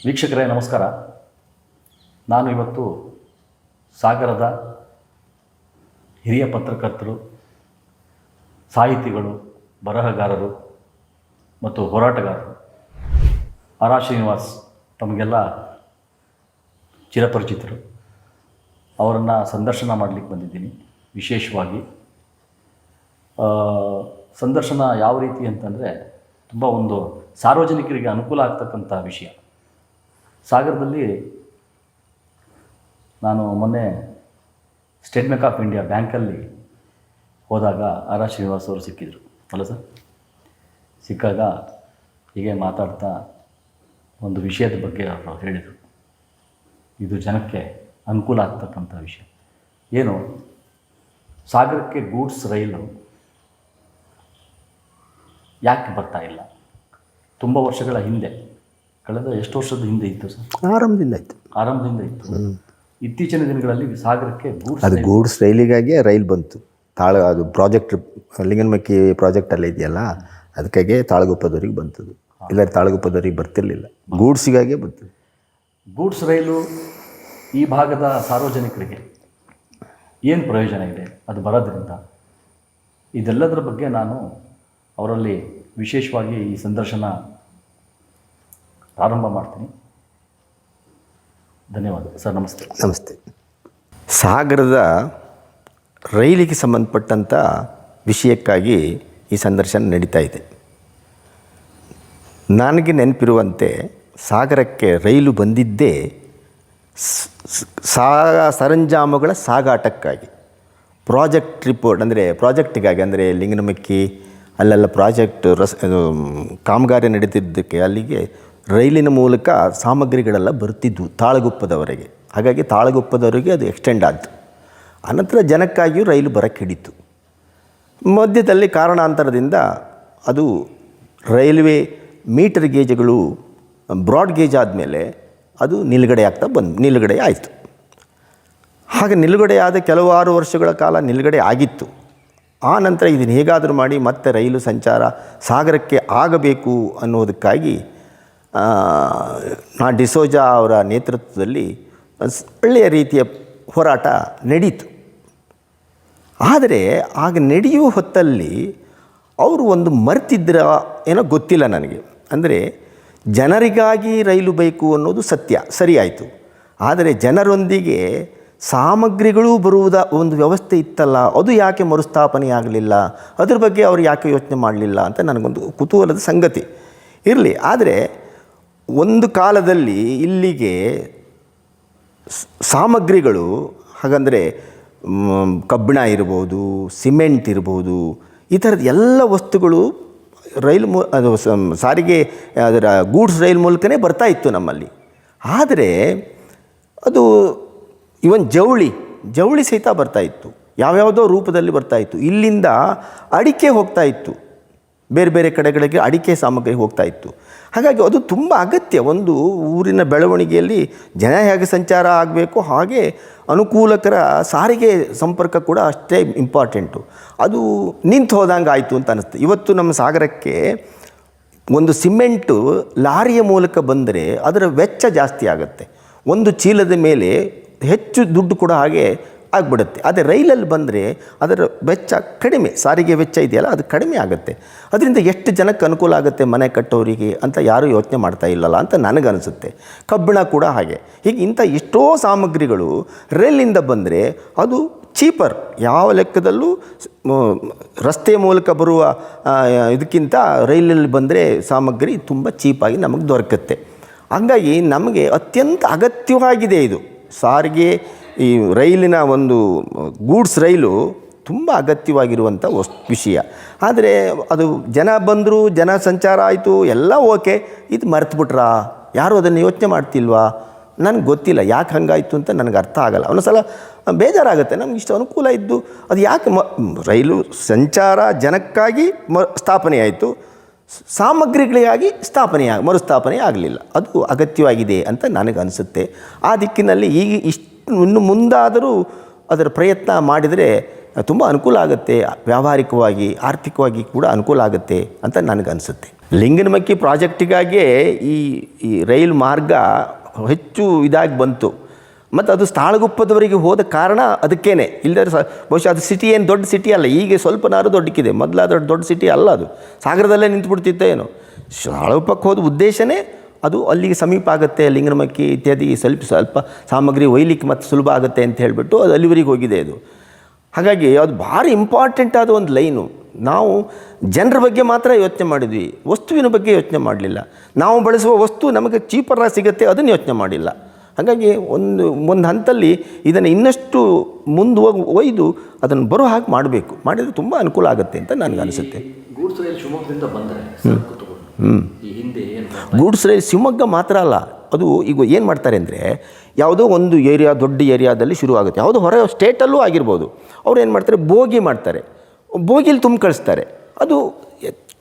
ವೀಕ್ಷಕರೇ ನಮಸ್ಕಾರ. ನಾನು ಇವತ್ತು ಸಾಗರದ ಹಿರಿಯ ಪತ್ರಕರ್ತರು, ಸಾಹಿತಿಗಳು, ಬರಹಗಾರರು ಮತ್ತು ಹೋರಾಟಗಾರರು ಆರ್ ಶ್ರೀನಿವಾಸ್, ತಮಗೆಲ್ಲ ಚಿರಪರಿಚಿತರು, ಅವರನ್ನು ಸಂದರ್ಶನ ಮಾಡಲಿಕ್ಕೆ ಬಂದಿದ್ದೀನಿ. ವಿಶೇಷವಾಗಿ ಸಂದರ್ಶನ ಯಾವ ರೀತಿ ಅಂತಂದರೆ ತುಂಬ ಒಂದು ಸಾರ್ವಜನಿಕರಿಗೆ ಅನುಕೂಲ ಆಗ್ತಕ್ಕಂಥ ವಿಷಯ. ಸಾಗರದಲ್ಲಿ ನಾನು ಮೊನ್ನೆ ಸ್ಟೇಟ್ ಬ್ಯಾಂಕ್ ಆಫ್ ಇಂಡಿಯಾ ಬ್ಯಾಂಕಲ್ಲಿ ಹೋದಾಗ ಆರ್ ಶ್ರೀನಿವಾಸ್ ಅವರು ಸಿಕ್ಕಿದ್ರು. ಅಲ್ಲ ಸರ್, ಸಿಕ್ಕಾಗ ಹೀಗೆ ಮಾತಾಡ್ತಾ ಒಂದು ವಿಷಯದ ಬಗ್ಗೆ ಅವರು ಹೇಳಿದರು. ಇದು ಜನಕ್ಕೆ ಅನುಕೂಲ ಆಗ್ತಕ್ಕಂಥ ವಿಷಯ. ಏನು, ಸಾಗರಕ್ಕೆ ಗೂಡ್ಸ್ ರೈಲು ಯಾಕೆ ಬರ್ತಾ ಇಲ್ಲ? ತುಂಬ ವರ್ಷಗಳ ಹಿಂದೆ, ಕಳೆದ ಎಷ್ಟು ವರ್ಷದ ಹಿಂದೆ ಇತ್ತು ಸರ್? ಆರಂಭದಿಂದ ಇತ್ತು. ಇತ್ತೀಚಿನ ದಿನಗಳಲ್ಲಿ ಸಾಗರಕ್ಕೆ ಗೂಡ್ಸ್ ರೈಲಿಗಾಗಿ ರೈಲು ಬಂತು. ಅದು ಪ್ರಾಜೆಕ್ಟ್ ಲಿಂಗನಮಕ್ಕಿ ಪ್ರಾಜೆಕ್ಟಲ್ಲೇ ಇದೆಯಲ್ಲ, ಅದಕ್ಕಾಗಿ ತಾಳಗುಪ್ಪದವರಿಗೆ ಬಂತದು. ಇಲ್ಲ ತಾಳಗುಪ್ಪದವರಿಗೆ ಬರ್ತಿರ್ಲಿಲ್ಲ, ಗೂಡ್ಸಿಗಾಗೆ ಬಂತು. ಗೂಡ್ಸ್ ರೈಲು ಈ ಭಾಗದ ಸಾರ್ವಜನಿಕರಿಗೆ ಏನು ಪ್ರಯೋಜನ ಇದೆ ಅದು ಬರೋದ್ರಿಂದ? ಇದೆಲ್ಲದರ ಬಗ್ಗೆ ನಾನು ಅವರಲ್ಲಿ ವಿಶೇಷವಾಗಿ ಈ ಸಂದರ್ಶನ ಪ್ರಾರಂಭ ಮಾಡ್ತೀನಿ. ಧನ್ಯವಾದ ಸರ್. ನಮಸ್ತೆ. ಸಾಗರದ ರೈಲಿಗೆ ಸಂಬಂಧಪಟ್ಟಂಥ ವಿಷಯಕ್ಕಾಗಿ ಈ ಸಂದರ್ಶನ ನಡೀತಾ ಇದೆ. ನನಗೆ ನೆನಪಿರುವಂತೆ ಸಾಗರಕ್ಕೆ ರೈಲು ಬಂದಿದ್ದೇ ಸರಂಜಾಮುಗಳ ಸಾಗಾಟಕ್ಕಾಗಿ, ಪ್ರಾಜೆಕ್ಟ್ ರಿಪೋರ್ಟ್ ಅಂದರೆ ಪ್ರಾಜೆಕ್ಟಿಗಾಗಿ, ಅಂದರೆ ಲಿಂಗನಮಕ್ಕಿ ಅಲ್ಲೆಲ್ಲ ಪ್ರಾಜೆಕ್ಟ್ ಕಾಮಗಾರಿ ನಡೀತಿದ್ದಕ್ಕೆ ಅಲ್ಲಿಗೆ ರೈಲಿನ ಮೂಲಕ ಸಾಮಗ್ರಿಗಳೆಲ್ಲ ಬರ್ತಿದ್ವು ತಾಳಗುಪ್ಪದವರೆಗೆ. ಹಾಗಾಗಿ ತಾಳಗುಪ್ಪದವರೆಗೆ ಅದು ಎಕ್ಸ್ಟೆಂಡ್ ಆಯಿತು. ಅನಂತರ ಜನಕ್ಕಾಗಿಯೂ ರೈಲು ಬರೋಕ್ಕೆ ಹಿಡಿತು. ಮಧ್ಯದಲ್ಲಿ ಕಾರಣಾಂತರದಿಂದ ಅದು ರೈಲ್ವೆ ಮೀಟರ್ ಗೇಜ್ಗಳು ಬ್ರಾಡ್ ಗೇಜ್ ಆದಮೇಲೆ ಅದು ನಿಲುಗಡೆ ಆಯಿತು. ಹಾಗೆ ನಿಲುಗಡೆಯಾದ ಕೆಲವಾರು ವರ್ಷಗಳ ಕಾಲ ನಿಲುಗಡೆ ಆಗಿತ್ತು. ಆ ನಂತರ ಇದನ್ನು ಹೇಗಾದರೂ ಮಾಡಿ ಮತ್ತೆ ರೈಲು ಸಂಚಾರ ಸಾಗರಕ್ಕೆ ಆಗಬೇಕು ಅನ್ನೋದಕ್ಕಾಗಿ ಡಿಸೋಜಾ ಅವರ ನೇತೃತ್ವದಲ್ಲಿ ಒಳ್ಳೆಯ ರೀತಿಯ ಹೋರಾಟ ನಡೀತು. ಆದರೆ ಆಗ ನಡೆಯುವ ಹೊತ್ತಲ್ಲಿ ಅವರು ಒಂದು ಮರೆತಿದ್ರ ಏನೋ ಗೊತ್ತಿಲ್ಲ ನನಗೆ. ಅಂದರೆ ಜನರಿಗಾಗಿ ರೈಲು ಬೇಕು ಅನ್ನೋದು ಸರಿಯಾಯಿತು. ಆದರೆ ಜನರೊಂದಿಗೆ ಸಾಮಗ್ರಿಗಳು ಬರುವುದ ಒಂದು ವ್ಯವಸ್ಥೆ ಇತ್ತಲ್ಲ, ಅದು ಯಾಕೆ ಮರುಸ್ಥಾಪನೆ ಆಗಲಿಲ್ಲ, ಅದ್ರ ಬಗ್ಗೆ ಅವರು ಯಾಕೆ ಯೋಚನೆ ಮಾಡಲಿಲ್ಲ ಅಂತ ನನಗೊಂದು ಕುತೂಹಲದ ಸಂಗತಿ ಇರಲಿ. ಆದರೆ ಒಂದು ಕಾಲದಲ್ಲಿ ಇಲ್ಲಿಗೆ ಸಾಮಗ್ರಿಗಳು, ಹಾಗಂದರೆ ಕಬ್ಬಿಣ ಇರ್ಬೋದು, ಸಿಮೆಂಟ್ ಇರ್ಬೋದು, ಈ ಥರದ ಎಲ್ಲ ವಸ್ತುಗಳು ಅದು ಸಾರಿಗೆ ಅದರ ಗೂಡ್ಸ್ ರೈಲ್ ಮೂಲಕನೇ ಬರ್ತಾಯಿತ್ತು ನಮ್ಮಲ್ಲಿ. ಆದರೆ ಅದು ಇವನ್ ಜವಳಿ ಸಹಿತ ಬರ್ತಾಯಿತ್ತು, ಯಾವ್ಯಾವುದೋ ರೂಪದಲ್ಲಿ ಬರ್ತಾಯಿತ್ತು. ಇಲ್ಲಿಂದ ಅಡಿಕೆ ಹೋಗ್ತಾಯಿತ್ತು, ಬೇರೆ ಬೇರೆ ಕಡೆಗಳಿಗೆ ಅಡಿಕೆ ಸಾಮಗ್ರಿ ಹೋಗ್ತಾಯಿತ್ತು. ಹಾಗಾಗಿ ಅದು ತುಂಬ ಅಗತ್ಯ. ಒಂದು ಊರಿನ ಬೆಳವಣಿಗೆಯಲ್ಲಿ ಜನ ಹೇಗೆ ಸಂಚಾರ ಆಗಬೇಕು, ಹಾಗೆ ಅನುಕೂಲಕರ ಸಾರಿಗೆ ಸಂಪರ್ಕ ಕೂಡ ಅಷ್ಟೇ ಇಂಪಾರ್ಟೆಂಟು. ಅದು ನಿಂತು ಹೋದಂಗೆ ಆಯಿತು ಅಂತ ಅನ್ನಿಸ್ತು. ಇವತ್ತು ನಮ್ಮ ಸಾಗರಕ್ಕೆ ಒಂದು ಸಿಮೆಂಟು ಲಾರಿಯ ಮೂಲಕ ಬಂದರೆ ಅದರ ವೆಚ್ಚ ಜಾಸ್ತಿ ಆಗುತ್ತೆ. ಒಂದು ಚೀಲದ ಮೇಲೆ ಹೆಚ್ಚು ದುಡ್ಡು ಕೂಡ ಹಾಗೆ ಆಗಿಬಿಡುತ್ತೆ. ಆದರೆ ರೈಲಲ್ಲಿ ಬಂದರೆ ಅದರ ವೆಚ್ಚ ಕಡಿಮೆ, ಸಾರಿಗೆ ವೆಚ್ಚ ಇದೆಯಲ್ಲ ಅದು ಕಡಿಮೆ ಆಗುತ್ತೆ. ಅದರಿಂದ ಎಷ್ಟು ಜನಕ್ಕೆ ಅನುಕೂಲ ಆಗುತ್ತೆ ಮನೆ ಕಟ್ಟೋರಿಗೆ ಅಂತ ಯಾರೂ ಯೋಚನೆ ಮಾಡ್ತಾ ಇಲ್ಲಲ್ಲ ಅಂತ ನನಗನ್ನಿಸುತ್ತೆ. ಕಬ್ಬಿಣ ಕೂಡ ಹಾಗೆ. ಹೀಗೆ ಇಂಥ ಎಷ್ಟೋ ಸಾಮಗ್ರಿಗಳು ರೈಲಿಂದ ಬಂದರೆ ಅದು ಚೀಪರ್. ಯಾವ ಲೆಕ್ಕದಲ್ಲೂ ರಸ್ತೆಯ ಮೂಲಕ ಬರುವ ಇದಕ್ಕಿಂತ ರೈಲಲ್ಲಿ ಬಂದರೆ ಸಾಮಗ್ರಿ ತುಂಬ ಚೀಪಾಗಿ ನಮಗೆ ದೊರಕುತ್ತೆ. ಹಾಗಾಗಿ ನಮಗೆ ಅತ್ಯಂತ ಅಗತ್ಯವಾಗಿದೆ ಇದು ಸಾರಿಗೆ. ಈ ರೈಲಿನ ಒಂದು ಗೂಡ್ಸ್ ರೈಲು ತುಂಬ ಅಗತ್ಯವಾಗಿರುವಂಥ ವಿಷಯ. ಆದರೆ ಅದು ಜನ ಬಂದರು, ಜನ ಸಂಚಾರ ಆಯಿತು, ಎಲ್ಲ ಓಕೆ. ಇದು ಮರೆತುಬಿಟ್ರಾ? ಯಾರೂ ಅದನ್ನು ಯೋಚನೆ ಮಾಡ್ತಿಲ್ವಾ? ನನಗೆ ಗೊತ್ತಿಲ್ಲ ಯಾಕೆ ಹಂಗಾಯಿತು ಅಂತ ನನಗೆ ಅರ್ಥ ಆಗಲ್ಲ. ಒಂದೊಂದು ಸಲ ಬೇಜಾರಾಗುತ್ತೆ. ನಮ್ಗೆ ಇಷ್ಟು ಅನುಕೂಲ ಇದ್ದು ಅದು ಯಾಕೆ ರೈಲು ಸಂಚಾರ ಜನಕ್ಕಾಗಿ ಸ್ಥಾಪನೆ ಆಯಿತು, ಸಾಮಗ್ರಿಗಳಿಗಾಗಿ ಮರುಸ್ಥಾಪನೆ ಆಗಲಿಲ್ಲ. ಅದು ಅಗತ್ಯವಾಗಿದೆ ಅಂತ ನನಗೆ ಅನಿಸುತ್ತೆ. ಆ ದಿಕ್ಕಿನಲ್ಲಿ ಈಗ ಇನ್ನು ಮುಂದಾದರೂ ಅದರ ಪ್ರಯತ್ನ ಮಾಡಿದರೆ ತುಂಬ ಅನುಕೂಲ ಆಗುತ್ತೆ, ವ್ಯಾವಹಾರಿಕವಾಗಿ ಆರ್ಥಿಕವಾಗಿ ಕೂಡ ಅನುಕೂಲ ಆಗುತ್ತೆ ಅಂತ ನನಗನ್ಸುತ್ತೆ. ಲಿಂಗನಮಕ್ಕಿ ಪ್ರಾಜೆಕ್ಟಿಗಾಗಿಯೇ ಈ ರೈಲು ಮಾರ್ಗ ಹೆಚ್ಚು ಇದಾಗಿ ಬಂತು ಮತ್ತು ಅದು ತಾಳಗುಪ್ಪದವರೆಗೆ ಹೋದ ಕಾರಣ ಅದಕ್ಕೇನೆ. ಇಲ್ಲದ್ರೆ ಬಹುಶಃ ಅದು ಸಿಟಿ ಏನು ದೊಡ್ಡ ಸಿಟಿ ಅಲ್ಲ, ಈಗ ಸ್ವಲ್ಪನಾರು ದೊಡ್ಡಕ್ಕಿದೆ, ಮೊದಲಾದ ದೊಡ್ಡ ಸಿಟಿ ಅಲ್ಲ ಅದು, ಸಾಗರದಲ್ಲೇ ನಿಂತುಬಿಡ್ತಿತ್ತೋ ಏನೋ. ತಾಳಗುಪ್ಪಕ್ಕೆ ಹೋದ ಉದ್ದೇಶನೇ ಅದು ಅಲ್ಲಿಗೆ ಸಮೀಪ ಆಗುತ್ತೆ, ಲಿಂಗನಮಕ್ಕಿ ಇತ್ಯಾದಿ ಸ್ವಲ್ಪ ಸಾಮಗ್ರಿ ಒಯ್ಲಿಕ್ಕೆ ಮತ್ತು ಸುಲಭ ಆಗುತ್ತೆ ಅಂತ ಹೇಳಿಬಿಟ್ಟು ಅದು ಅಲ್ಲಿವರೆಗೆ ಹೋಗಿದೆ ಅದು. ಹಾಗಾಗಿ ಅದು ಭಾರಿ ಇಂಪಾರ್ಟೆಂಟ್ ಆದ ಒಂದು ಲೈನು. ನಾವು ಜನರ ಬಗ್ಗೆ ಮಾತ್ರ ಯೋಚನೆ ಮಾಡಿದ್ವಿ, ವಸ್ತುವಿನ ಬಗ್ಗೆ ಯೋಚನೆ ಮಾಡಲಿಲ್ಲ. ನಾವು ಬಳಸುವ ವಸ್ತು ನಮಗೆ ಚೀಪರಾಗಿ ಸಿಗುತ್ತೆ ಅದನ್ನು ಯೋಚನೆ ಮಾಡಿಲ್ಲ. ಹಾಗಾಗಿ ಒಂದು ಹಂತಲ್ಲಿ ಇದನ್ನು ಇನ್ನಷ್ಟು ಒಯ್ದು ಅದನ್ನು ಬರೋ ಹಾಗೆ ಮಾಡಬೇಕು, ಮಾಡಿದರೆ ತುಂಬ ಅನುಕೂಲ ಆಗುತ್ತೆ ಅಂತ ನನಗನ್ನಿಸುತ್ತೆ. ಗೂಡ್ಸ್ ರೈಲ್ ಶಿವಮೊಗ್ಗದಿಂದ ಬಂದರೆ ಈ ಹಿಂದೆ ಗೂಡ್ಸ್ ರೈಲ್ ಶಿವಮೊಗ್ಗ ಮಾತ್ರ ಅಲ್ಲ, ಅದು ಈಗ ಏನು ಮಾಡ್ತಾರೆ ಅಂದರೆ ಯಾವುದೋ ಒಂದು ಏರಿಯಾ ದೊಡ್ಡ ಏರಿಯಾದಲ್ಲಿ ಶುರುವಾಗುತ್ತೆ, ಯಾವುದೋ ಹೊರ ಸ್ಟೇಟಲ್ಲೂ ಆಗಿರ್ಬೋದು. ಅವ್ರು ಏನು ಮಾಡ್ತಾರೆ, ಬೋಗಿ ಮಾಡ್ತಾರೆ, ಬೋಗಿಲಿ ತುಂಬ ಕಳಿಸ್ತಾರೆ. ಅದು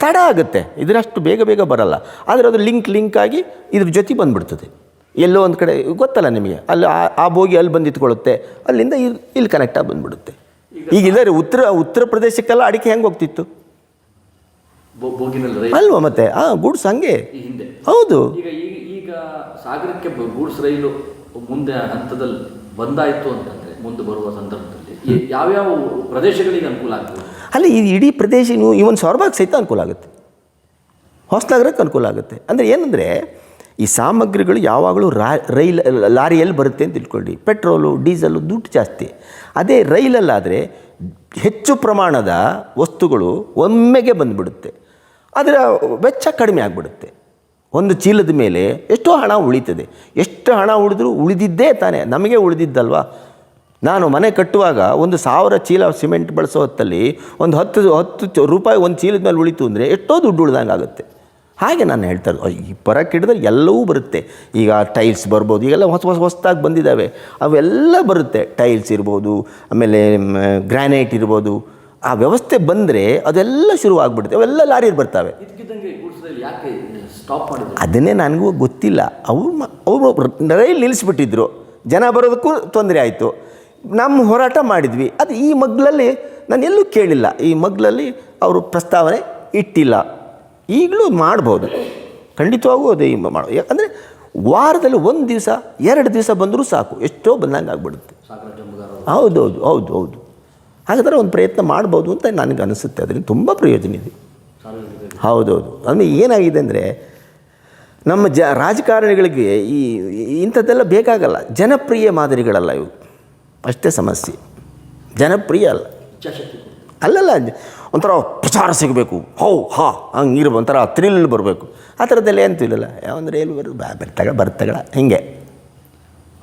ತಡ ಆಗುತ್ತೆ, ಇದರಷ್ಟು ಬೇಗ ಬರಲ್ಲ. ಆದರೆ ಅದು ಲಿಂಕ್ ಆಗಿ ಇದ್ರ ಜೊತೆ ಬಂದುಬಿಡ್ತದೆ. ಎಲ್ಲೋ ಒಂದು ಕಡೆ ಗೊತ್ತಲ್ಲ ನಿಮಗೆ, ಅಲ್ಲಿ ಆ ಬೋಗಿ ಅಲ್ಲಿ ಬಂದು ಇಟ್ಕೊಳ್ಳುತ್ತೆ, ಅಲ್ಲಿಂದ ಇಲ್ಲಿ ಕನೆಕ್ಟಾಗಿ ಬಂದುಬಿಡುತ್ತೆ. ಈಗ ಇಲ್ಲದೆ ಉತ್ತರ ಪ್ರದೇಶಕ್ಕೆಲ್ಲ ಅಡಿಕೆ ಹೆಂಗೆ ಹೋಗ್ತಿತ್ತು ಅಲ್ವಾ? ಮತ್ತೆ ಗೂಡ್ಸ್ ಹಂಗೆ ಹೌದು. ಈಗ ಸಾಗರಕ್ಕೆ ಗೂಡ್ಸ್ ರೈಲು ಮುಂದೆ ಹಂತದಲ್ಲಿ ಬಂದಾಯಿತು ಅಂತಂದರೆ ಮುಂದೆ ಬರುವ ಸಂದರ್ಭದಲ್ಲಿ ಯಾವ್ಯಾವ ಪ್ರದೇಶಗಳಿಗೆ ಅನುಕೂಲ ಆಗ್ತದೆ? ಅಲ್ಲಿ ಈ ಇಡೀ ಪ್ರದೇಶ ಇವನ್ ಸೊರಬಾಗ್ ಸಹಿತ ಅನುಕೂಲ ಆಗುತ್ತೆ, ಹೊಸನಗರಕ್ಕೆ ಅನುಕೂಲ ಆಗುತ್ತೆ. ಅಂದರೆ ಏನಂದರೆ ಈ ಸಾಮಗ್ರಿಗಳು ಯಾವಾಗಲೂ ಲಾರಿಯಲ್ಲಿ ಬರುತ್ತೆ ಅಂತ ತಿಳ್ಕೊಳ್ಳಿ. ಪೆಟ್ರೋಲು ಡೀಸೆಲು ದುಡ್ಡು ಜಾಸ್ತಿ. ಅದೇ ರೈಲಲ್ಲಾದರೆ ಹೆಚ್ಚು ಪ್ರಮಾಣದ ವಸ್ತುಗಳು ಒಮ್ಮೆಗೆ ಬಂದುಬಿಡುತ್ತೆ, ಅದರ ವೆಚ್ಚ ಕಡಿಮೆ ಆಗಿಬಿಡುತ್ತೆ. ಒಂದು ಚೀಲದ ಮೇಲೆ ಎಷ್ಟೋ ಹಣ ಉಳಿತದೆ. ಎಷ್ಟು ಹಣ ಉಳಿದಿದ್ದೇ ತಾನೇ, ನಮಗೆ ಉಳಿದಿದ್ದಲ್ವಾ. ನಾನು ಮನೆ ಕಟ್ಟುವಾಗ 1,000 ಚೀಲ ಸಿಮೆಂಟ್ ಬಳಸೋ ಹೊತ್ತಲ್ಲಿ ಒಂದು 10 ರೂಪಾಯಿ ಒಂದು ಚೀಲದ ಮೇಲೆ ಉಳಿತು ಅಂದರೆ ಎಷ್ಟೋ ದುಡ್ಡು ಉಳ್ದಂಗೆ ಆಗುತ್ತೆ. ಹಾಗೆ ನಾನು ಹೇಳ್ತಾ ಇರೋದು, ಈ ಬರಕ್ಕೆ ಹಿಡಿದ್ರೆ ಎಲ್ಲವೂ ಬರುತ್ತೆ. ಈಗ ಟೈಲ್ಸ್ ಬರ್ಬೋದು, ಈಗೆಲ್ಲ ಹೊಸದಾಗಿ ಬಂದಿದ್ದಾವೆ, ಅವೆಲ್ಲ ಬರುತ್ತೆ. ಟೈಲ್ಸ್ ಇರ್ಬೋದು, ಆಮೇಲೆ ಗ್ರಾನೈಟ್ ಇರ್ಬೋದು. ಆ ವ್ಯವಸ್ಥೆ ಬಂದರೆ ಅದೆಲ್ಲ ಶುರುವಾಗ್ಬಿಡುತ್ತೆ, ಅವೆಲ್ಲ ಲಾರಿಯಲ್ಲಿ ಬರ್ತವೆ. ಅದನ್ನೇ ನನಗೂ ಗೊತ್ತಿಲ್ಲ. ಅವರು ರೈಲ್ ನಿಲ್ಲಿಸ್ಬಿಟ್ಟಿದ್ರು, ಜನ ಬರೋದಕ್ಕೂ ತೊಂದರೆ ಆಯಿತು. ನಮ್ಮ ಹೋರಾಟ ಮಾಡಿದ್ವಿ. ಅದು ಈ ಮಗ್ಲಲ್ಲಿ ನಾನು ಎಲ್ಲೂ ಕೇಳಿಲ್ಲ, ಈ ಮಗ್ಲಲ್ಲಿ ಅವರು ಪ್ರಸ್ತಾವನೆ ಇಟ್ಟಿಲ್ಲ. ಈಗಲೂ ಮಾಡ್ಬೋದು, ಖಂಡಿತವಾಗೂ ಅದು ಮಾಡೋ. ಯಾಕಂದರೆ ವಾರದಲ್ಲಿ 1 ದಿವಸ 2 ದಿವಸ ಬಂದರೂ ಸಾಕು, ಎಷ್ಟೋ ಬಂದಂಗೆ ಆಗ್ಬಿಡುತ್ತೆ. ಹೌದು. ಹಾಗಾದರೆ ಒಂದು ಪ್ರಯತ್ನ ಮಾಡ್ಬೋದು ಅಂತ ನನಗೆ ಅನಿಸುತ್ತೆ. ಅದರಿಂದ ತುಂಬ ಪ್ರಯೋಜನ ಇದೆ. ಹೌದೌದು. ಅಂದರೆ ಏನಾಗಿದೆ ಅಂದರೆ ನಮ್ಮ ರಾಜಕಾರಣಿಗಳಿಗೆ ಇಂಥದ್ದೆಲ್ಲ ಬೇಕಾಗಲ್ಲ, ಜನಪ್ರಿಯ ಮಾದರಿಗಳಲ್ಲ ಇವು, ಅಷ್ಟೇ ಸಮಸ್ಯೆ. ಜನಪ್ರಿಯ ಅಲ್ಲಲ್ಲ, ಒಂಥರ ಪ್ರಚಾರ ಸಿಗಬೇಕು, ಹಂಗಿರ್ಬೋದು, ಒಂಥರ ಥ್ರಿಲ್ ಬರಬೇಕು. ಆ ಥರದ್ದೆಲ್ಲ ಎಂತೂ ಇಲ್ಲಲ್ಲ. ಯಾವಂದ್ರೆ ಏನು ಬರ್ತಗಳ ಹಿಂಗೆ.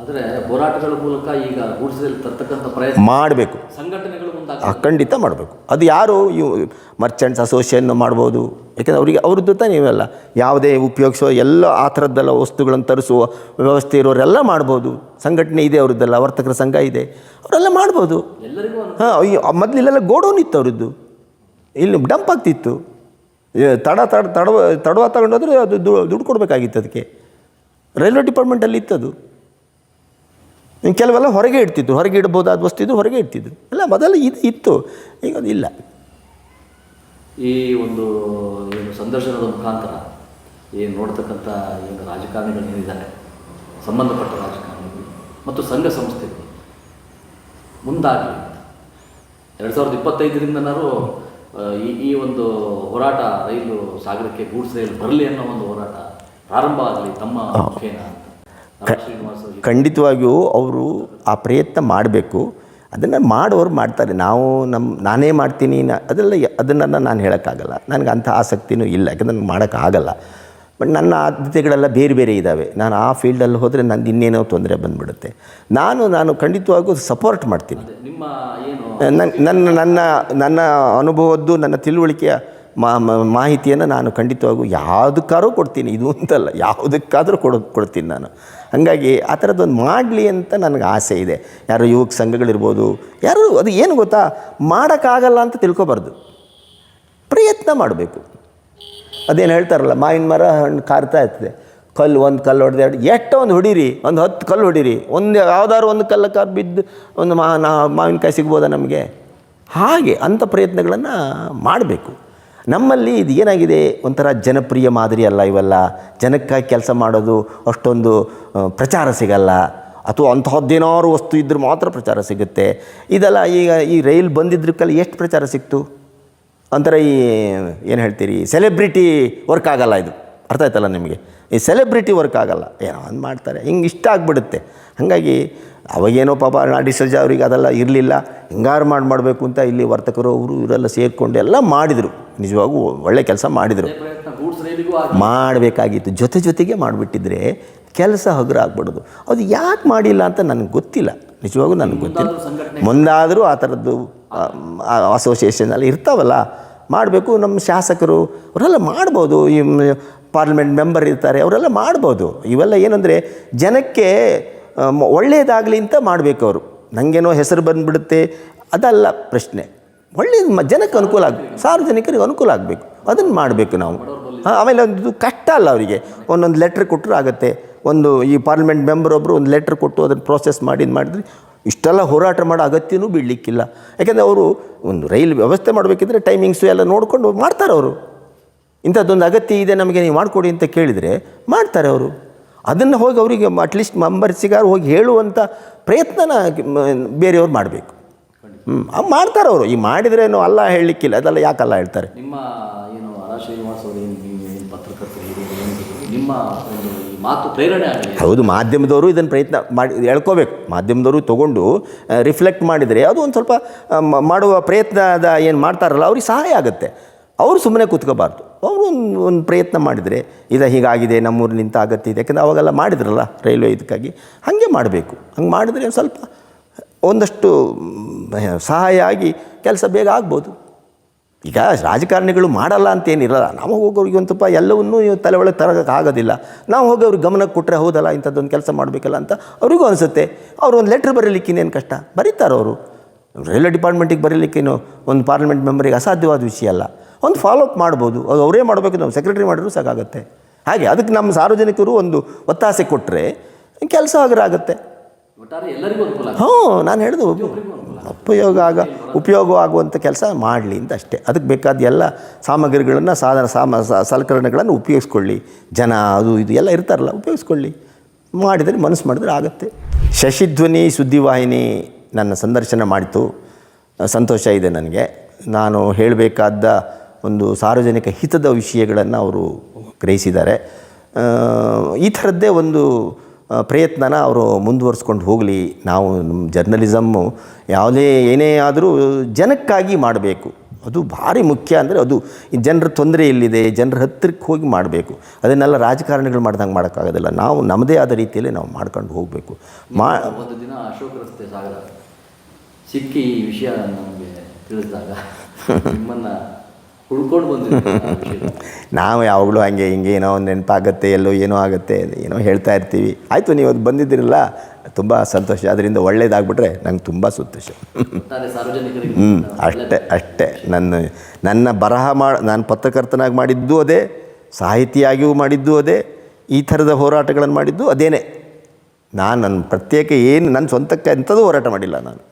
ಆದರೆ ಹೋರಾಟಗಳ ಮೂಲಕ ಈಗ ಗೂಡ್ಸಲ್ಲಿ ತರ್ತಕ್ಕಂಥ ಪ್ರಯತ್ನ ಮಾಡಬೇಕು, ಸಂಘಟನೆಗಳು ಖಂಡಿತ ಮಾಡಬೇಕು. ಅದು ಯಾರು ಮರ್ಚೆಂಟ್ಸ್ ಅಸೋಸಿಯೇಷನ್ ಮಾಡ್ಬೋದು, ಯಾಕೆಂದರೆ ಅವ್ರದ್ದು ತಾನೇ ಇವೆಲ್ಲ ಯಾವುದೇ ಉಪಯೋಗಿಸೋ ಎಲ್ಲ ಆ ಥರದ್ದೆಲ್ಲ ವಸ್ತುಗಳನ್ನು ತರಿಸುವ ವ್ಯವಸ್ಥೆ ಇರೋರೆಲ್ಲ ಮಾಡ್ಬೋದು. ಸಂಘಟನೆ ಇದೆ ಅವ್ರದ್ದೆಲ್ಲ, ವರ್ತಕರ ಸಂಘ ಇದೆ, ಅವರೆಲ್ಲ ಮಾಡ್ಬೋದು. ಮೊದಲಿಲ್ಲೆಲ್ಲ ಗೋಡೌನ್ ಇತ್ತು ಅವ್ರದ್ದು, ಇಲ್ಲಿ ಡಂಪ್ ಆಗ್ತಿತ್ತು. ತಡವ ತಗೊಂಡೋದ್ರೆ ಅದು ದುಡ್ಡು ಕೊಡಬೇಕಾಗಿತ್ತು ಅದಕ್ಕೆ. ರೈಲ್ವೆ ಡಿಪಾರ್ಟ್ಮೆಂಟಲ್ಲಿ ಇತ್ತದು. ಕೆಲವೆಲ್ಲ ಹೊರಗೆ ಇಡ್ತಿದ್ರು, ಹೊರಗೆ ಇಡ್ಬೋದಾದ ವಸ್ತು ಇದ್ದು ಹೊರಗೆ ಇಡ್ತಿದ್ರು ಎಲ್ಲ ಮೊದಲು ಇತ್ತು, ಈಗ ಅದಿಲ್ಲ. ಈ ಒಂದು ಸಂದರ್ಶನದ ಮುಖಾಂತರ ಏನು ನೋಡ್ತಕ್ಕಂಥ ಏನು ರಾಜಕಾರಣಿಗಳು ಏನಿದ್ದಾರೆ, ಸಂಬಂಧಪಟ್ಟ ರಾಜಕಾರಣಿಗಳು ಮತ್ತು ಸಂಘ ಸಂಸ್ಥೆಗಳು ಮುಂದಾಗಲಿ 2025ರಿಂದನಾರು ಈ ಒಂದು ಹೋರಾಟ, ರೈಲು ಸಾಗರಕ್ಕೆ ಗೂಡ್ಸ್ ರೈಲು ಬರಲಿ ಅನ್ನೋ ಒಂದು ಹೋರಾಟ ಪ್ರಾರಂಭ ಆಗಲಿ ತಮ್ಮ ಮುಖೇನ ಅಂತ. ಖಂಡಿತವಾಗಿಯೂ ಅವರು ಆ ಪ್ರಯತ್ನ ಮಾಡಬೇಕು. ಅದನ್ನು ಮಾಡೋರು ಮಾಡ್ತಾರೆ. ನಾನೇ ಮಾಡ್ತೀನಿ ಅದನ್ನು ನಾನು ಹೇಳೋಕ್ಕಾಗಲ್ಲ, ನನಗೆ ಅಂಥ ಆಸಕ್ತಿನೂ ಇಲ್ಲ, ಯಾಕಂದರೆ ನನಗೆ ಮಾಡೋಕ್ಕಾಗಲ್ಲ. ಬಟ್ ನನ್ನ ಆದ್ಯತೆಗಳೆಲ್ಲ ಬೇರೆ ಇದ್ದಾವೆ. ನಾನು ಆ ಫೀಲ್ಡಲ್ಲಿ ಹೋದರೆ ನಂದು ಇನ್ನೇನೋ ತೊಂದರೆ ಬಂದುಬಿಡುತ್ತೆ. ನಾನು ಖಂಡಿತವಾಗೂ ಸಪೋರ್ಟ್ ಮಾಡ್ತೀನಿ. ನನ್ನ ಅನುಭವದ್ದು, ನನ್ನ ತಿಳುವಳಿಕೆಯ ಮಾಹಿತಿಯನ್ನು ನಾನು ಖಂಡಿತವಾಗೂ ಯಾವುದಕ್ಕಾದ್ರೂ ಕೊಡ್ತೀನಿ, ಇದು ಅಂತಲ್ಲ, ಯಾವುದಕ್ಕಾದರೂ ಕೊಡ್ತೀನಿ ನಾನು. ಹಾಗಾಗಿ ಆ ಥರದ್ದೊಂದು ಮಾಡಲಿ ಅಂತ ನನಗೆ ಆಸೆ ಇದೆ. ಯಾರೋ ಯುವಕ ಸಂಘಗಳಿರ್ಬೋದು, ಯಾರು ಅದು ಏನು ಗೊತ್ತಾ, ಮಾಡೋಕ್ಕಾಗಲ್ಲ ಅಂತ ತಿಳ್ಕೊಬಾರ್ದು, ಪ್ರಯತ್ನ ಮಾಡಬೇಕು. ಅದೇನು ಹೇಳ್ತಾರಲ್ಲ, ಮಾವಿನ ಮರ ಹಣ್ಣು ಕಾರ್ತಾ ಇರ್ತದೆ, ಒಂದು ಕಲ್ಲು ಹೊಡೆದು ಎಷ್ಟೋ ಒಂದು ಹೊಡೀರಿ, ಒಂದು 10 ಕಲ್ಲು ಹೊಡೀರಿ, ಯಾವುದಾದ್ರು ಒಂದು ಕಲ್ಲು ಬಿದ್ದು ಒಂದು ಮಾವಿನಕಾಯಿ ಸಿಗ್ಬೋದಾ ನಮಗೆ? ಹಾಗೆ ಅಂಥ ಪ್ರಯತ್ನಗಳನ್ನು ಮಾಡಬೇಕು. ನಮ್ಮಲ್ಲಿ ಇದು ಏನಾಗಿದೆ, ಒಂಥರ ಜನಪ್ರಿಯ ಮಾದರಿ ಅಲ್ಲ ಇವೆಲ್ಲ. ಜನಕ್ಕಾಗಿ ಕೆಲಸ ಮಾಡೋದು ಅಷ್ಟೊಂದು ಪ್ರಚಾರ ಸಿಗಲ್ಲ, ಅಥವಾ ಅಂಥದ್ದೇನಾದ್ರು ವಸ್ತು ಇದ್ದರೆ ಮಾತ್ರ ಪ್ರಚಾರ ಸಿಗುತ್ತೆ. ಇದೆಲ್ಲ ಈಗ ಈ ರೈಲ್ ಬಂದಿದ್ದಕ್ಕಲ್ಲಿ ಎಷ್ಟು ಪ್ರಚಾರ ಸಿಕ್ತು? ಒಂಥರ ಈ ಏನು ಹೇಳ್ತೀರಿ, ಸೆಲೆಬ್ರಿಟಿ ವರ್ಕ್ ಆಗಲ್ಲ ಇದು. ಅರ್ಥ ಆಯ್ತಲ್ಲ ನಿಮಗೆ? ಈ ಸೆಲೆಬ್ರಿಟಿ ವರ್ಕ್ ಆಗಲ್ಲ, ಏನೋ ಒಂದು ಮಾಡ್ತಾರೆ, ಹಿಂಗೆ ಇಷ್ಟ ಆಗಿಬಿಡುತ್ತೆ. ಹಾಗಾಗಿ ಅವಾಗೇನೋ ಪಾಪ ಡಿಸೋಜ ಅವರಿಗೆ ಅದೆಲ್ಲ ಇರಲಿಲ್ಲ, ಹಿಂಗಾರು ಮಾಡಬೇಕು ಅಂತ ಇಲ್ಲಿ ವರ್ತಕರು ಅವರು ಇವರೆಲ್ಲ ಸೇರಿಕೊಂಡು ಎಲ್ಲ ಮಾಡಿದರು. ನಿಜವಾಗೂ ಒಳ್ಳೆ ಕೆಲಸ ಮಾಡಿದರು, ಮಾಡಬೇಕಾಗಿತ್ತು. ಜೊತೆಗೆ ಮಾಡಿಬಿಟ್ಟಿದ್ರೆ ಕೆಲಸ ಹಗುರ ಆಗ್ಬಿಡೋದು. ಅದು ಯಾಕೆ ಮಾಡಿಲ್ಲ ಅಂತ ನನಗೆ ಗೊತ್ತಿಲ್ಲ, ನಿಜವಾಗೂ ನನಗೆ ಗೊತ್ತಿಲ್ಲ. ಮುಂದಾದರೂ ಆ ಥರದ್ದು ಅಸೋಸಿಯೇಷನಲ್ಲಿ ಇರ್ತಾವಲ್ಲ, ಮಾಡಬೇಕು. ನಮ್ಮ ಶಾಸಕರು ಅವರೆಲ್ಲ ಮಾಡ್ಬೋದು, ಈ ಪಾರ್ಲಿಮೆಂಟ್ ಮೆಂಬರ್ ಇರ್ತಾರೆ, ಅವರೆಲ್ಲ ಮಾಡ್ಬೋದು. ಇವೆಲ್ಲ ಏನಂದರೆ ಜನಕ್ಕೆ ಒಳ್ಳೆಯದಾಗಲಿ ಅಂತ ಮಾಡಬೇಕು ಅವರು. ನನಗೇನೋ ಹೆಸರು ಬಂದುಬಿಡುತ್ತೆ ಅದಲ್ಲ ಪ್ರಶ್ನೆ. ಒಳ್ಳೆಯದು ಜನಕ್ಕೆ ಅನುಕೂಲ ಆಗಬೇಕು, ಸಾರ್ವಜನಿಕರಿಗೆ ಅನುಕೂಲ ಆಗಬೇಕು, ಅದನ್ನು ಮಾಡಬೇಕು ನಾವು. ಆಮೇಲೆ ಒಂದು ಕಷ್ಟ ಅಲ್ಲ ಅವರಿಗೆ. ಒಂದೊಂದು ಲೆಟ್ರ್ ಕೊಟ್ಟರು ಆಗುತ್ತೆ. ಒಂದು ಈ ಪಾರ್ಲಿಮೆಂಟ್ ಮೆಂಬರ್ ಒಬ್ಬರು ಒಂದು ಲೆಟ್ರ್ ಕೊಟ್ಟು ಅದನ್ನು ಪ್ರೋಸೆಸ್ ಮಾಡಿ ಮಾಡಿದ್ರೆ ಇಷ್ಟೆಲ್ಲ ಹೋರಾಟ ಮಾಡೋ ಅಗತ್ಯನೂ ಬೀಳಲಿಕ್ಕಿಲ್ಲ. ಯಾಕೆಂದರೆ ಅವರು ಒಂದು ರೈಲ್ ವ್ಯವಸ್ಥೆ ಮಾಡಬೇಕಿದ್ರೆ ಟೈಮಿಂಗ್ಸು ಎಲ್ಲ ನೋಡಿಕೊಂಡು ಮಾಡ್ತಾರೆ ಅವರು. ಇಂಥದ್ದೊಂದು ಅಗತ್ಯ ಇದೆ ನಮಗೆ, ನೀವು ಮಾಡಿಕೊಡಿ ಅಂತ ಕೇಳಿದರೆ ಮಾಡ್ತಾರೆ ಅವರು. ಅದನ್ನು ಹೋಗಿ ಅವರಿಗೆ ಅಟ್ಲೀಸ್ಟ್ ಮೆಂಬರ್ಸಿಗಾರು ಹೋಗಿ ಹೇಳುವಂಥ ಪ್ರಯತ್ನನ ಬೇರೆಯವ್ರು ಮಾಡಬೇಕು. ಮಾಡ್ತಾರೆ ಅವರು. ಈ ಮಾಡಿದ್ರೇನು ಅಲ್ಲ ಹೇಳಲಿಕ್ಕಿಲ್ಲ, ಅದೆಲ್ಲ ಯಾಕಲ್ಲ ಹೇಳ್ತಾರೆ. ನಿಮ್ಮ ಏನು ಆರ್ ಶ್ರೀನಿವಾಸ್ ಅವರು ಪತ್ರಕರ್ತರು ನಿಮ್ಮ ಒಂದು ಮಾತು ಪ್ರೇರಣೆ ಆಗಿದೆ. ಹೌದು, ಮಾಧ್ಯಮದವರು ಇದನ್ನು ಪ್ರಯತ್ನ ಮಾಡಿ ಹೇಳ್ಕೋಬೇಕು. ಮಾಧ್ಯಮದವರು ತೊಗೊಂಡು ರಿಫ್ಲೆಕ್ಟ್ ಮಾಡಿದರೆ ಅದು ಒಂದು ಸ್ವಲ್ಪ ಮಾಡುವ ಪ್ರಯತ್ನದ ಏನು ಮಾಡ್ತಾರಲ್ಲ ಅವ್ರಿಗೆ ಸಹಾಯ ಆಗುತ್ತೆ. ಅವರು ಸುಮ್ಮನೆ ಕೂತ್ಕೋಬಾರ್ದು, ಅವರು ಒಂದು ಪ್ರಯತ್ನ ಮಾಡಿದರೆ ಇದು ಹೀಗಾಗಿದೆ, ನಮ್ಮೂರು ನಿಂತ ಅಗತ್ಯ ಇದೆ. ಯಾಕೆಂದರೆ ಅವಾಗೆಲ್ಲ ಮಾಡಿದ್ರಲ್ಲ ರೈಲ್ವೆ ಇದಕ್ಕಾಗಿ, ಹಾಗೆ ಮಾಡಬೇಕು. ಹಂಗೆ ಮಾಡಿದರೆ ಸ್ವಲ್ಪ ಒಂದಷ್ಟು ಸಹಾಯ ಆಗಿ ಕೆಲಸ ಬೇಗ ಆಗ್ಬೋದು. ಈಗ ರಾಜಕಾರಣಿಗಳು ಮಾಡಲ್ಲ ಅಂತೇನಿರಲ್ಲ. ನಾವು ಹೋಗೋರಿಗೆ ಒಂದು ಸ್ವಲ್ಪ ಎಲ್ಲವನ್ನೂ ತಲೆ ಒಳಗೆ ತರೋಕ್ಕಾಗೋದಿಲ್ಲ. ನಾವು ಹೋಗಿ ಅವ್ರಿಗೆ ಗಮನಕ್ಕೆ ಕೊಟ್ಟರೆ ಹೌದಲ್ಲ ಇಂಥದ್ದೊಂದು ಕೆಲಸ ಮಾಡಬೇಕಲ್ಲ ಅಂತ ಅವರಿಗೂ ಅನಿಸುತ್ತೆ. ಅವರು ಒಂದು ಲೆಟ್ರ್ ಬರೀಲಿಕ್ಕಿನ್ನೇನು ಕಷ್ಟ, ಬರೀತಾರೆ ಅವರು. ರೈಲ್ವೆ ಡಿಪಾರ್ಟ್ಮೆಂಟಿಗೆ ಬರೀಲಿಕ್ಕೇನು ಒಂದು ಪಾರ್ಲಿಮೆಂಟ್ ಮೆಂಬರಿಗೆ ಅಸಾಧ್ಯವಾದ ವಿಷಯ ಅಲ್ಲ. ಒಂದು ಫಾಲೋಅಪ್ ಮಾಡ್ಬೋದು, ಅದು ಅವರೇ ಮಾಡಬೇಕು, ನಾವು ಸೆಕ್ರೆಟರಿ ಮಾಡಿದ್ರು ಸಾಕಾಗುತ್ತೆ. ಹಾಗೆ ಅದಕ್ಕೆ ನಮ್ಮ ಸಾರ್ವಜನಿಕರು ಒಂದು ಒತ್ತಾಸೆ ಕೊಟ್ಟರೆ ಕೆಲಸ ಆಗುತ್ತೆ. ನಾನು ಹೇಳಿದು ಉಪಯೋಗ ಆಗುವಂಥ ಕೆಲಸ ಮಾಡಲಿ ಅಂತ ಅಷ್ಟೇ. ಅದಕ್ಕೆ ಬೇಕಾದ ಎಲ್ಲ ಸಾಮಗ್ರಿಗಳನ್ನು ಸಲಕರಣೆಗಳನ್ನು ಉಪಯೋಗಿಸ್ಕೊಳ್ಳಿ. ಜನ ಅದು ಇದು ಎಲ್ಲ ಇರ್ತಾರಲ್ಲ, ಉಪಯೋಗಿಸ್ಕೊಳ್ಳಿ. ಮಾಡಿದರೆ ಮನಸ್ಸು ಮಾಡಿದ್ರೆ ಆಗುತ್ತೆ. ಶಶಿಧ್ವನಿ ಸುದ್ದಿವಾಹಿನಿ ನನ್ನ ಸಂದರ್ಶನ ಮಾಡಿತು, ಸಂತೋಷ ಇದೆ ನನಗೆ. ನಾನು ಹೇಳಬೇಕಾದ ಒಂದು ಸಾರ್ವಜನಿಕ ಹಿತದ ವಿಷಯಗಳನ್ನು ಅವರು ಗ್ರಹಿಸಿದ್ದಾರೆ. ಈ ಥರದ್ದೇ ಒಂದು ಪ್ರಯತ್ನನ ಅವರು ಮುಂದುವರಿಸ್ಕೊಂಡು ಹೋಗಲಿ. ನಾವು ನಮ್ಮ ಜರ್ನಲಿಸಮ್ಮು ಯಾವುದೇ ಏನೇ ಆದರೂ ಜನಕ್ಕಾಗಿ ಮಾಡಬೇಕು, ಅದು ಭಾರಿ ಮುಖ್ಯ. ಅಂದರೆ ಅದು ಜನರ ತೊಂದರೆ ಎಲ್ಲಿದೆ, ಜನರ ಹತ್ತಿರಕ್ಕೆ ಹೋಗಿ ಮಾಡಬೇಕು. ಅದನ್ನೆಲ್ಲ ರಾಜಕಾರಣಿಗಳು ಮಾಡ್ದಂಗೆ ಮಾಡೋಕ್ಕಾಗೋದಿಲ್ಲ. ನಾವು ನಮ್ಮದೇ ಆದ ರೀತಿಯಲ್ಲಿ ನಾವು ಮಾಡ್ಕೊಂಡು ಹೋಗಬೇಕು. ಒಂದು ದಿನ ಅಶೋಕ್ ರಸ್ತೆ ಸಾಗರ ಸಿಕ್ಕಿ ಈ ವಿಷಯ ನಮಗೆ ತಿಳಿಸಿದಾಗ ನಿಮ್ಮನ್ನು ಹುಡ್ಕೊಂಡು ಬಂದಿದ್ದೀವಿ. ನಾವು ಯಾವಾಗಲೂ ಹಾಗೆ ಹಿಂಗೆ ಏನೋ ಒಂದು ನೆನಪಾಗತ್ತೆ, ಎಲ್ಲೋ ಏನೋ ಆಗುತ್ತೆ, ಏನೋ ಹೇಳ್ತಾ ಇರ್ತೀವಿ. ಆಯಿತು, ನೀವು ಅದು ಬಂದಿದ್ದೀರಲ್ಲ, ತುಂಬ ಸಂತೋಷ. ಅದರಿಂದ ಒಳ್ಳೇದಾಗ್ಬಿಟ್ರೆ ನಂಗೆ ತುಂಬ ಸಂತೋಷ. ಅಷ್ಟೇ. ನನ್ನ ಬರಹ ನಾನು ಪತ್ರಕರ್ತನಾಗಿ ಮಾಡಿದ್ದು ಅದೇ, ಸಾಹಿತಿಯಾಗಿಯೂ ಮಾಡಿದ್ದು ಅದೇ, ಈ ಥರದ ಹೋರಾಟಗಳನ್ನು ಮಾಡಿದ್ದು ಅದೇನೇ. ನಾನು ನನ್ನ ಪ್ರತ್ಯೇಕ ಏನು ನನ್ನ ಸ್ವಂತಕ್ಕೆ ಅಂಥದ್ದು ಹೋರಾಟ ಮಾಡಿಲ್ಲ ನಾನು.